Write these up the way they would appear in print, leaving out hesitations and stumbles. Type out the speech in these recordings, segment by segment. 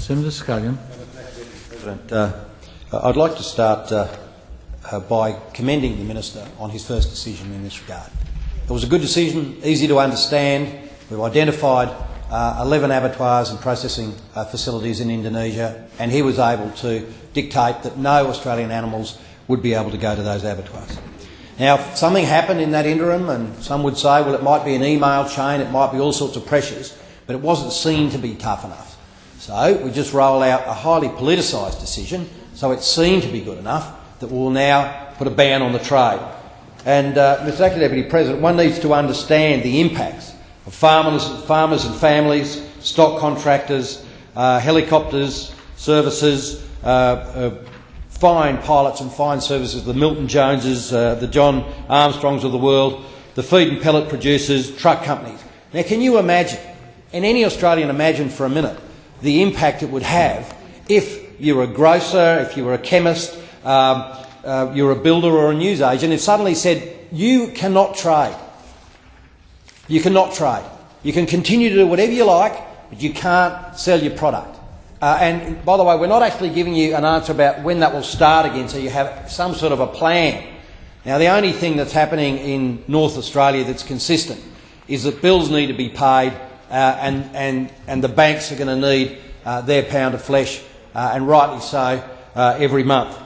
Senator Scullion. President, I'd like to start by commending the Minister on his first decision in this regard. It was a good decision, easy to understand. We've identified 11 abattoirs and processing facilities in Indonesia, and he was able to dictate that no Australian animals would be able to go to those abattoirs. Now, something happened in that interim, and some would say, well, it might be an email chain, it might be all sorts of pressures, but it wasn't seen to be tough enough. So we just roll out a highly politicised decision, so it seemed to be good enough, that we'll now put a ban on the trade. And, Mr Acting Deputy President, one needs to understand the impacts of farmers and families, stock contractors, helicopters, services, fine pilots and fine services, the Milton Joneses, the John Armstrongs of the world, the feed and pellet producers, truck companies. Now, can you imagine, and any Australian imagine for a minute, the impact it would have if you were a grocer, if you were a chemist, you're a builder or a newsagent, if suddenly said, you cannot trade. You cannot trade. You can continue to do whatever you like, but you can't sell your product. And by the way, we're not actually giving you an answer about when that will start again, so you have some sort of a plan. Now, the only thing that's happening in North Australia that's consistent is that bills need to be paid, and the banks are going to need their pound of flesh, and rightly so, every month.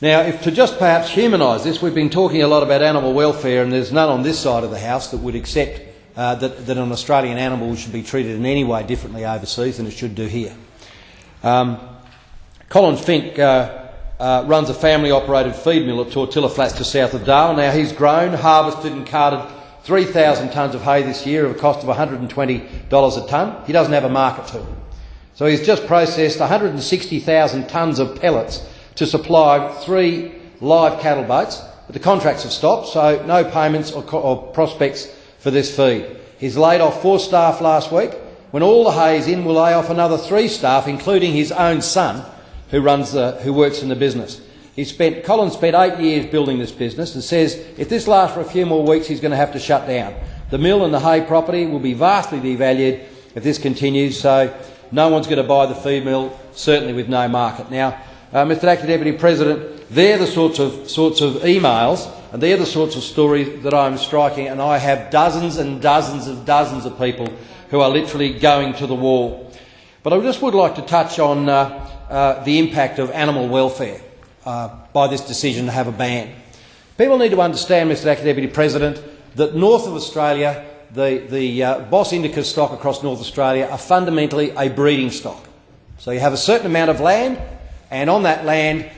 Now, if to just perhaps humanise this, we've been talking a lot about animal welfare, and there's none on this side of the House that would accept that an Australian animal should be treated in any way differently overseas than it should do here. Colin Fink runs a family-operated feed mill at Tortilla Flats to south of Darwin. Now, he's grown, harvested and carted 3,000 tonnes of hay this year at a cost of $120 a tonne. He doesn't have a market to it. So he's just processed 160,000 tonnes of pellets to supply 3 live cattle boats, but the contracts have stopped, so no payments or prospects for this feed. He's laid off 4 staff last week. When all the hay is in, we'll lay off another 3 staff, including his own son, who works in the business. Colin spent 8 years building this business and says if this lasts for a few more weeks, he's going to have to shut down. The mill and the hay property will be vastly devalued if this continues, so no one's going to buy the feed mill, certainly with no market. Now, Mr Acting Deputy President, they're the sorts of emails and they're the sorts of stories that I'm striking, and I have dozens and dozens of people who are literally going to the wall. But I just would like to touch on the impact of animal welfare by this decision to have a ban. People need to understand, Mr Acting Deputy President, that north of Australia, the Bos Indicus stock across North Australia are fundamentally a breeding stock. So you have a certain amount of land, and on that land,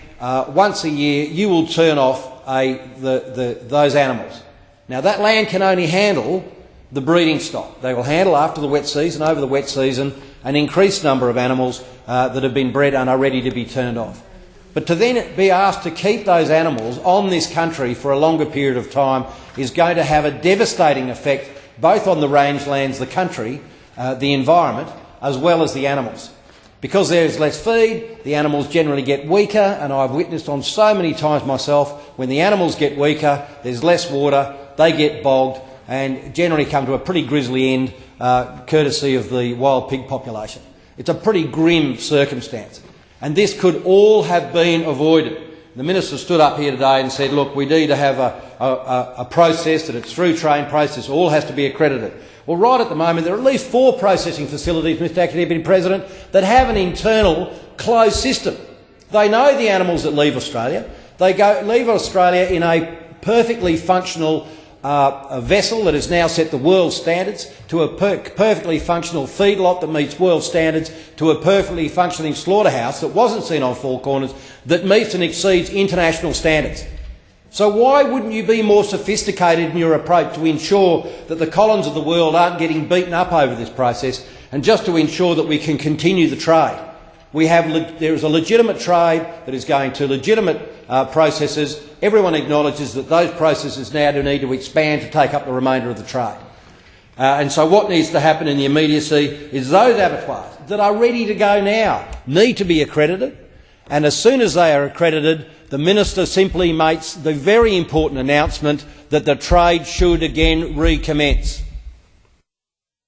once a year, you will turn off those animals. Now, that land can only handle the breeding stock. They will handle, after the wet season, over the wet season, an increased number of animals that have been bred and are ready to be turned off. But to then be asked to keep those animals on this country for a longer period of time is going to have a devastating effect both on the rangelands, the country, the environment, as well as the animals. Because there is less feed, the animals generally get weaker, and I've witnessed on so many times myself, when the animals get weaker, there's less water, they get bogged, and generally come to a pretty grisly end, courtesy of the wild pig population. It's a pretty grim circumstance, and this could all have been avoided. The Minister stood up here today and said, look, we need to have a process, that it's through trained process, all has to be accredited. Well, right at the moment, there are at least 4 processing facilities, Mr Acting Deputy President, that have an internal closed system. They know the animals that leave Australia. They leave Australia in a perfectly functional vessel that has now set the world standards, to a perfectly functional feedlot that meets world standards, to a perfectly functioning slaughterhouse that wasn't seen on 4 corners, that meets and exceeds international standards. So why wouldn't you be more sophisticated in your approach to ensure that the Collins of the world aren't getting beaten up over this process, and just to ensure that we can continue the trade? There is a legitimate trade that is going to legitimate processes. Everyone acknowledges that those processes now do need to expand to take up the remainder of the trade. And so what needs to happen in the immediacy is those abattoirs that are ready to go now need to be accredited, and as soon as they are accredited, the Minister simply makes the very important announcement that the trade should again recommence.